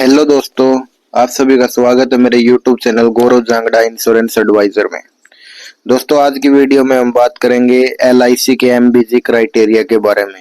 Hello दोस्तों, आप सभी का स्वागत है मेरे यूट्यूब चैनल गौरव जांगड़ा इंश्योरेंस एडवाइजर में। दोस्तों, आज की वीडियो में हम बात करेंगे एलआईसी के एमबीजी क्राइटेरिया के बारे में।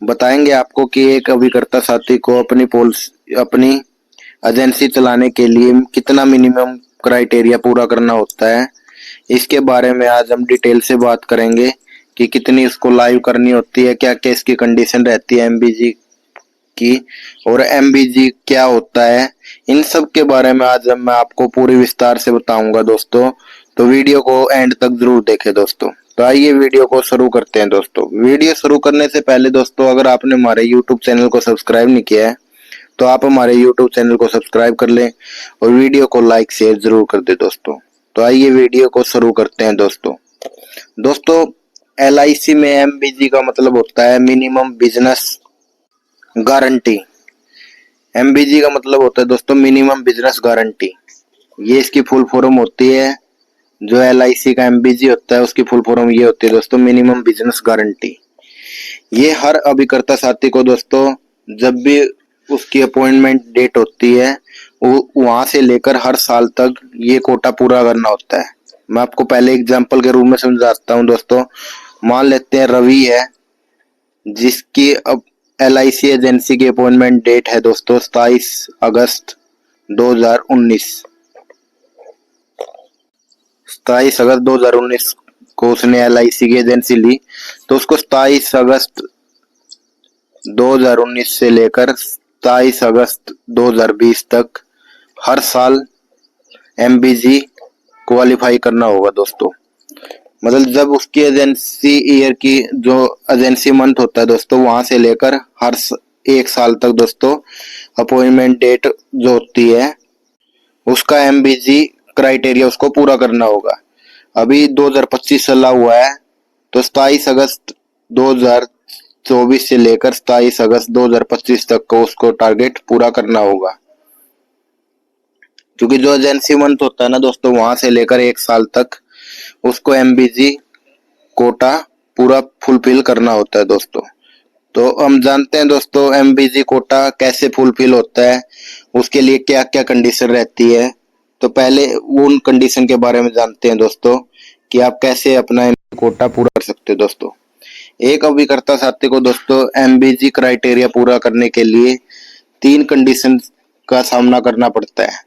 बताएंगे आपको कि एक अभिकर्ता साथी को अपनी एजेंसी चलाने के लिए कितना मिनिमम क्राइटेरिया पूरा करना होता है। इसके बारे में आज हम डिटेल से बात करेंगे कि कितनी उसको लाइव करनी होती है, क्या क्या इसकी कंडीशन रहती है एमबीजी की, और एमबीजी क्या होता है। इन सब के बारे में आज मैं आपको पूरी विस्तार से बताऊंगा दोस्तों, तो वीडियो को एंड तक जरूर देखें दोस्तों। तो आइए वीडियो को शुरू करते हैं दोस्तों। वीडियो शुरू करने से पहले दोस्तों, अगर आपने हमारे यूट्यूब चैनल को सब्सक्राइब नहीं किया है तो आप हमारे यूट्यूब चैनल को सब्सक्राइब कर लें और वीडियो को लाइक शेयर जरूर कर दे दोस्तों। तो आइए वीडियो को शुरू करते हैं दोस्तों एलआईसी में एमबीजी का मतलब होता है मिनिमम बिजनेस गारंटी। एमबीजी का मतलब होता है दोस्तों मिनिमम बिजनेस गारंटी। ये इसकी फुल फॉर्म होती है। जो एलआईसी का एमबीजी होता है उसकी फुल फॉर्म ये होती है दोस्तों मिनिमम बिजनेस गारंटी। ये हर अभिकर्ता साथी को दोस्तों जब भी उसकी अपॉइंटमेंट डेट होती है वहां से लेकर हर साल तक ये कोटा पूरा करना होता है। मैं आपको पहले एग्जांपल के रूप में समझाता हूँ दोस्तों। मान लेते हैं रवि है, जिसकी अब एलआईसी एजेंसी की अपॉइंटमेंट डेट है दोस्तों 27 अगस्त 2019। 27 अगस्त 2019 को उसने एलआईसी की एजेंसी ली, तो उसको 27 अगस्त 2019 से लेकर 27 अगस्त 2020 तक हर साल एमबीजी क्वालिफाई करना होगा दोस्तों। मतलब जब उसकी एजेंसी ईयर की जो एजेंसी मंथ होता है दोस्तों वहां से लेकर एक साल तक दोस्तों अपॉइंटमेंट डेट जो होती है उसका एमबीजी क्राइटेरिया उसको पूरा करना होगा। अभी 2025 चला हुआ है, तो 27 अगस्त 2024 से लेकर 27 अगस्त 2025 तक को उसको टारगेट पूरा करना होगा। क्योंकि जो एजेंसी मंथ होता है ना दोस्तों वहां से लेकर एक साल तक उसको एमबीजी कोटा पूरा फुलफिल करना होता है दोस्तों। तो हम जानते हैं दोस्तों एमबीजी कोटा कैसे फुलफिल होता है, उसके लिए क्या क्या कंडीशन रहती है। तो पहले उन कंडीशन के बारे में जानते हैं दोस्तों कि आप कैसे अपना कोटा पूरा कर सकते हो दोस्तों। एक अभिकर्ता साथी को दोस्तों एमबीजी क्राइटेरिया पूरा करने के लिए 3 कंडीशन का सामना करना पड़ता है।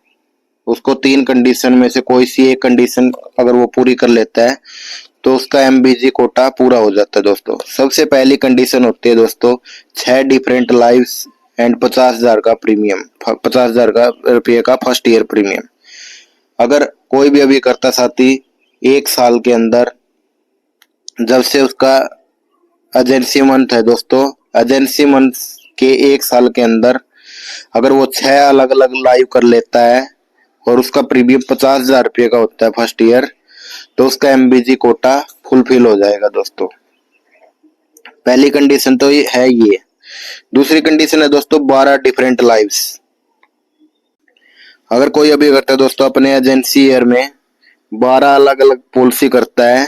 उसको 3 कंडीशन में से कोई सी एक कंडीशन अगर वो पूरी कर लेता है तो उसका एमबीजी कोटा पूरा हो जाता है दोस्तों। सबसे पहली कंडीशन होती है दोस्तों 6 डिफरेंट लाइव्स एंड 50,000 का प्रीमियम, 50,000 का रुपये का फर्स्ट ईयर प्रीमियम। अगर कोई भी अभिकर्ता साथी एक साल के अंदर जब से उसका एजेंसी मंथ है दोस्तों, एजेंसी मंथ के एक साल के अंदर अगर वो 6 अलग अलग लाइव कर लेता है और उसका प्रीमियम 50,000 रुपये का होता है फर्स्ट ईयर, तो उसका एमबीजी कोटा फुलफिल हो जाएगा दोस्तों। पहली कंडीशन तो ये है ये। दूसरी कंडीशन है दोस्तों 12 डिफरेंट लाइव्स। अगर कोई अभी करता है दोस्तों अपने एजेंसी ईयर में 12 अलग अलग पॉलिसी करता है,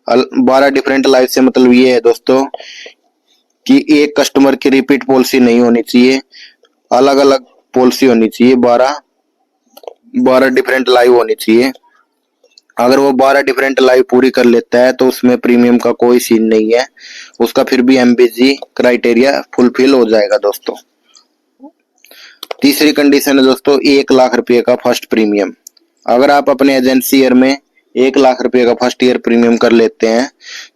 12 डिफरेंट लाइव से मतलब ये है दोस्तों कि एक कस्टमर की रिपीट पॉलिसी नहीं होनी चाहिए, अलग अलग पॉलिसी होनी चाहिए, 12 डिफरेंट लाइव होनी चाहिए। अगर वो 12 डिफरेंट लाइव पूरी कर लेता है तो उसमें प्रीमियम का कोई सीन नहीं है, उसका फिर भी एमबीजी क्राइटेरिया फुलफिल हो जाएगा दोस्तों। तीसरी कंडीशन है दोस्तों 1 लाख रुपए का फर्स्ट प्रीमियम। अगर आप अपने एजेंसी ईयर में 1 लाख रुपए का फर्स्ट ईयर प्रीमियम कर लेते हैं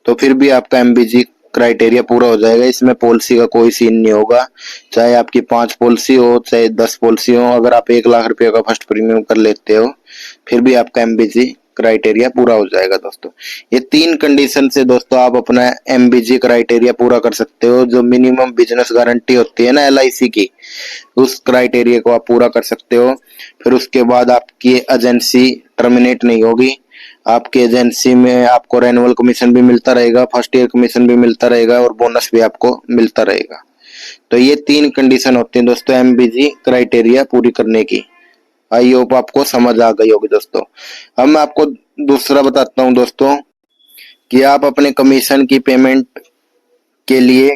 तो फिर भी आपका एमबीजी क्राइटेरिया पूरा हो जाएगा। इसमें पॉलिसी का कोई सीन नहीं होगा, चाहे आपकी 5 पॉलिसी हो चाहे 10 पॉलिसी हो। अगर आप 1 लाख रुपए का फर्स्ट प्रीमियम कर लेते हो फिर भी आपका एमबीजी क्राइटेरिया पूरा हो जाएगा दोस्तों। ये 3 कंडीशन से दोस्तों आप अपना एमबीजी क्राइटेरिया पूरा कर सकते हो। जो मिनिमम बिजनेस गारंटी होती है ना एलआईसी की, उस क्राइटेरिया को आप पूरा कर सकते हो। फिर उसके बाद आपकी एजेंसी टर्मिनेट नहीं होगी, आपकी एजेंसी में आपको रेन्युअल कमीशन भी मिलता रहेगा, फर्स्ट ईयर कमीशन भी मिलता रहेगा और बोनस भी आपको मिलता रहेगा। तो ये 3 कंडीशन होती है दोस्तों एमबीजी क्राइटेरिया पूरी करने की। आई होप आपको समझ आ गई होगी दोस्तों। अब मैं आपको दूसरा बताता हूं दोस्तों कि आप अपने कमीशन की पेमेंट के लिए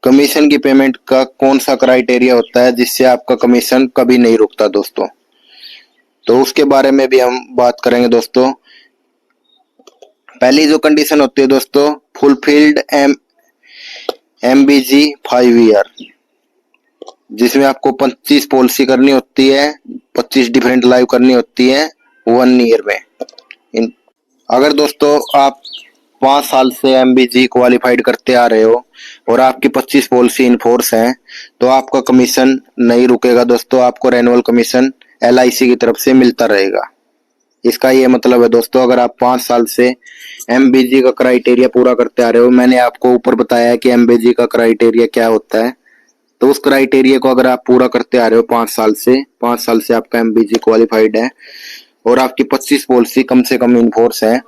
कमीशन की पेमेंट का कौन सा क्राइटेरिया होता है जिससे आपका कमीशन कभी नहीं रुकता दोस्तों, तो उसके बारे में भी हम बात करेंगे दोस्तों। पहली जो कंडीशन होती है दोस्तों, फुलफिल्ड MBG 5 ईयर, जिसमें आपको 25 पॉलिसी करनी होती है, 25 डिफरेंट लाइव करनी होती है 1 ईयर में। अगर दोस्तों आप 5 साल से MBG क्वालिफाइड करते आ रहे हो और आपकी 25 पॉलिसी इनफोर्स हैं, तो आपका कमीशन नहीं रुकेगा दोस्तों, आपको रेनुअल कमीशन LIC की तरफ से मिलता रहेगा। इसका ये मतलब है दोस्तों, अगर आप 5 साल से MBG का क्राइटेरिया पूरा करते आ रहे हो, मैंने आपको ऊपर बताया है कि MBG का क्राइटेरिया क्या होता है, तो उस क्राइटेरिया को अगर आप पूरा करते आ रहे हो 5 साल से आपका MBG क्वालिफाइड है और आपकी 25 पॉलिसी कम से कम इनफोर्स है,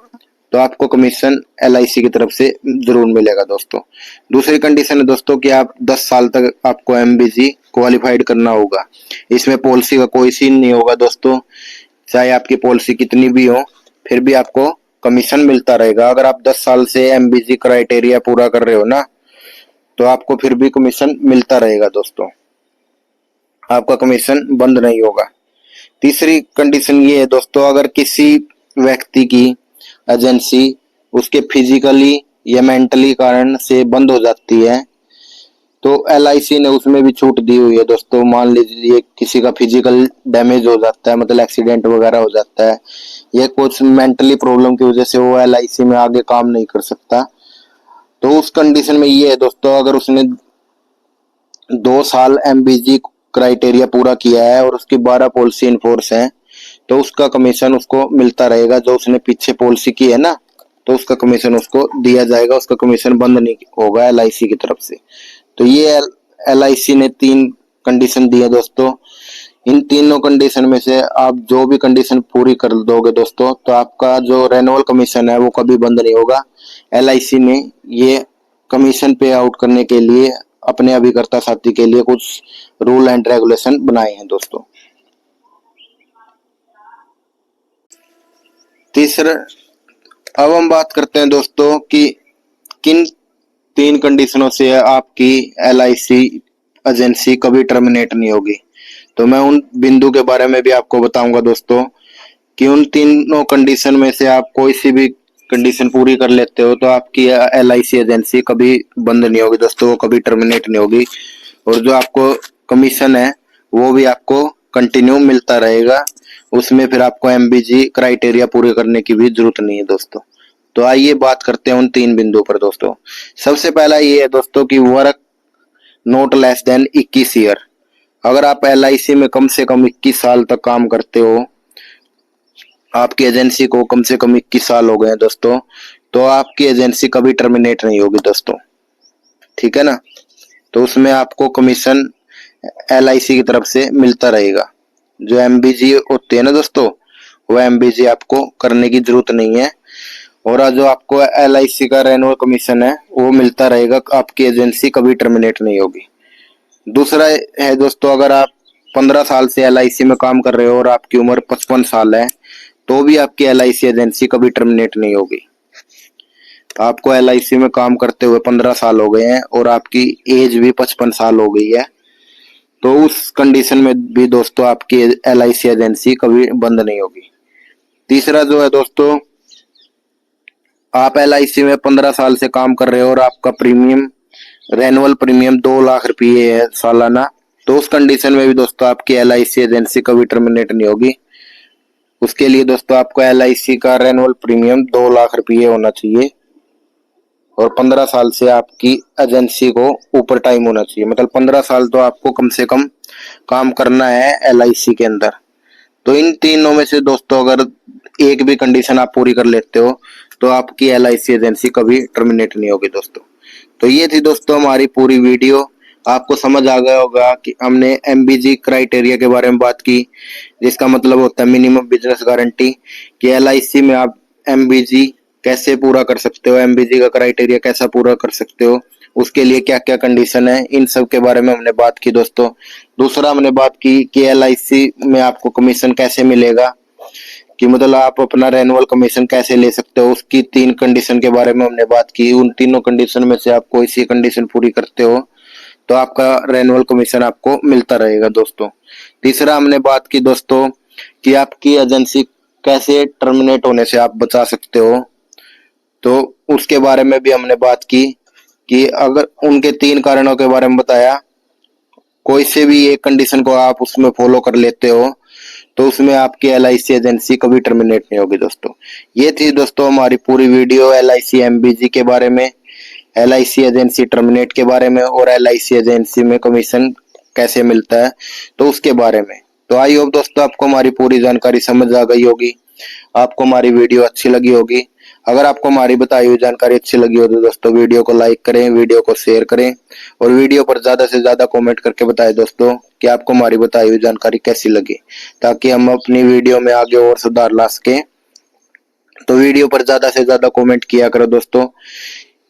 तो आपको कमीशन LIC की तरफ से जरूर मिलेगा दोस्तों। दूसरी कंडीशन है दोस्तों कि आप 10 साल तक आपको MBG क्वालिफाइड करना होगा। इसमें पॉलिसी का कोई सीन नहीं होगा दोस्तों, चाहे आपकी पॉलिसी कितनी भी हो फिर भी आपको कमीशन मिलता रहेगा। अगर आप 10 साल से MBG क्राइटेरिया पूरा कर रहे हो ना, तो आपको फिर भी कमीशन मिलता रहेगा दोस्तों, आपका कमीशन बंद नहीं होगा। तीसरी कंडीशन ये है दोस्तों, अगर किसी व्यक्ति की एजेंसी उसके फिजिकली या मेंटली कारण से बंद हो जाती है, तो LIC ने उसमें भी छूट दी हुई है दोस्तों। मान लीजिए किसी का फिजिकल डैमेज हो जाता है, मतलब एक्सीडेंट वगैरह हो जाता है, या कुछ मेंटली प्रॉब्लम की वजह से वो LIC में आगे काम नहीं कर सकता, तो उस कंडीशन में ये है दोस्तों, अगर उसने 2 साल MBG क्राइटेरिया पूरा किया है और उसकी 12 पॉलिसी इनफोर्स है, तो उसका कमीशन उसको मिलता रहेगा। जो उसने पीछे पॉलिसी की है ना, तो उसका कमीशन उसको दिया जाएगा, उसका कमीशन बंद नहीं होगा LIC की तरफ से। तो ये LIC ने 3 कंडीशन दी है दोस्तों। इन तीनों कंडीशन में से आप जो भी कंडीशन पूरी कर दोगे दोस्तों, तो आपका जो रेनुअल कमीशन है वो कभी बंद नहीं होगा। LIC ने ये कमीशन पे आउट करने के लिए अपने अभिकर्ता साथी के लिए कुछ रूल एंड रेगुलेशन बनाए हैं दोस्तों। तीसरा, अब हम बात करते हैं दोस्तों कि किन 3 कंडीशनों से आपकी LIC एजेंसी कभी टर्मिनेट नहीं होगी। तो मैं उन बिंदु के बारे में भी आपको बताऊंगा दोस्तों कि उन तीनों कंडीशन में से आप कोई सी भी कंडीशन पूरी कर लेते हो तो आपकी LIC एजेंसी कभी बंद नहीं होगी दोस्तों, वो कभी टर्मिनेट नहीं होगी, और जो आपको कमीशन है वो भी आपको कंटिन्यू मिलता रहेगा। उसमें फिर आपको MBG क्राइटेरिया पूरे करने की भी जरूरत नहीं है दोस्तों। तो आइए बात करते हैं उन 3 बिंदुओं पर दोस्तों। सबसे पहला ये है दोस्तों कि work not less than 21 year. अगर आप LIC में कम से कम 21 साल तक काम करते हो, आपकी एजेंसी को कम से कम 21 साल हो गए हैं दोस्तों, तो आपकी एजेंसी कभी टर्मिनेट नहीं होगी दोस्तों, ठीक है ना। तो उसमें आपको कमीशन LIC की तरफ से मिलता रहेगा। जो MBG होते हैं ना दोस्तों, वो MBG आपको करने की जरूरत नहीं है, और जो आपको LIC का रेनुअल कमीशन है वो मिलता रहेगा, आपकी एजेंसी कभी टर्मिनेट नहीं होगी। दूसरा है दोस्तों, अगर आप 15 साल से LIC में काम कर रहे हो और आपकी उम्र 55 साल है, तो भी आपकी LIC एजेंसी कभी टर्मिनेट नहीं होगी। आपको LIC में काम करते हुए 15 साल हो गए हैं और आपकी एज भी 55 साल हो गई है, तो उस कंडीशन में भी दोस्तों आपकी LIC एजेंसी कभी बंद नहीं होगी। तीसरा जो है दोस्तों, आप LIC में 15 साल से काम कर रहे हो और आपका प्रीमियम रेनुअल प्रीमियम 2 लाख रुपये है सालाना, तो उस कंडीशन में भी दोस्तों आपकी LIC एजेंसी कभी टर्मिनेट नहीं होगी। उसके लिए दोस्तों आपको LIC का रेनुअल प्रीमियम 2 लाख रुपये होना चाहिए और 15 साल से आपकी एजेंसी को ऊपर टाइम होना चाहिए, मतलब 15 साल तो आपको कम से कम काम करना है LIC के अंदर। तो इन तीनों में से दोस्तों अगर एक भी कंडीशन आप पूरी कर लेते हो तो आपकी LIC एजेंसी कभी टर्मिनेट नहीं होगी दोस्तों। तो ये थी दोस्तों हमारी पूरी वीडियो। आपको समझ आ गया होगा कि हमने MBG क्राइटेरिया के बारे में बात की, जिसका मतलब होता है मिनिमम बिजनेस गारंटी, कि LIC में आप MBG कैसे पूरा कर सकते हो, MBG का क्राइटेरिया कैसा पूरा कर सकते हो, उसके लिए क्या क्या कंडीशन है, इन सब के बारे में हमने बात की दोस्तों। दूसरा हमने बात की कि LIC में आपको कमीशन कैसे मिलेगा, कि मतलब आप अपना रेनुअल कमीशन कैसे ले सकते हो, उसकी 3 कंडीशन के बारे में हमने बात की। उन तीनों कंडीशन में से आप कोई सी कंडीशन पूरी करते हो तो आपका रेनुअल कमीशन आपको मिलता रहेगा दोस्तों। तीसरा हमने बात की दोस्तों कि आपकी एजेंसी कैसे टर्मिनेट होने से आप बचा सकते हो, तो उसके बारे में भी हमने बात की कि अगर उनके 3 कारणों के बारे में बताया, कोई से भी एक कंडीशन को आप उसमें फॉलो कर लेते हो तो उसमें आपकी एलआईसी एजेंसी कभी टर्मिनेट नहीं होगी दोस्तों। ये थी दोस्तों हमारी पूरी वीडियो एलआईसी एमबीजी के बारे में, एलआईसी एजेंसी टर्मिनेट के बारे में और एलआईसी एजेंसी में कमीशन कैसे मिलता है तो उसके बारे में। तो आई होप दोस्तों आपको हमारी पूरी जानकारी समझ आ गई होगी, आपको हमारी वीडियो अच्छी लगी होगी। अगर आपको हमारी बताई हुई जानकारी अच्छी लगी हो तो दोस्तों वीडियो को लाइक करें, वीडियो को शेयर करें और वीडियो पर ज्यादा से ज्यादा कमेंट करके बताएं दोस्तों कि आपको हमारी बताई हुई जानकारी कैसी लगी, ताकि हम अपनी वीडियो में आगे और सुधार ला सकें। तो वीडियो पर ज्यादा से ज्यादा कमेंट किया करो दोस्तों।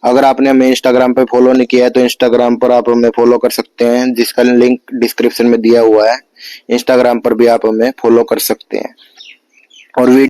अगर आपने हमें इंस्टाग्राम पे फॉलो नहीं किया है तो इंस्टाग्राम पर आप हमें फॉलो कर सकते हैं, जिसका लिंक डिस्क्रिप्शन में दिया हुआ है। इंस्टाग्राम पर भी आप हमें फॉलो कर सकते हैं और वीडियो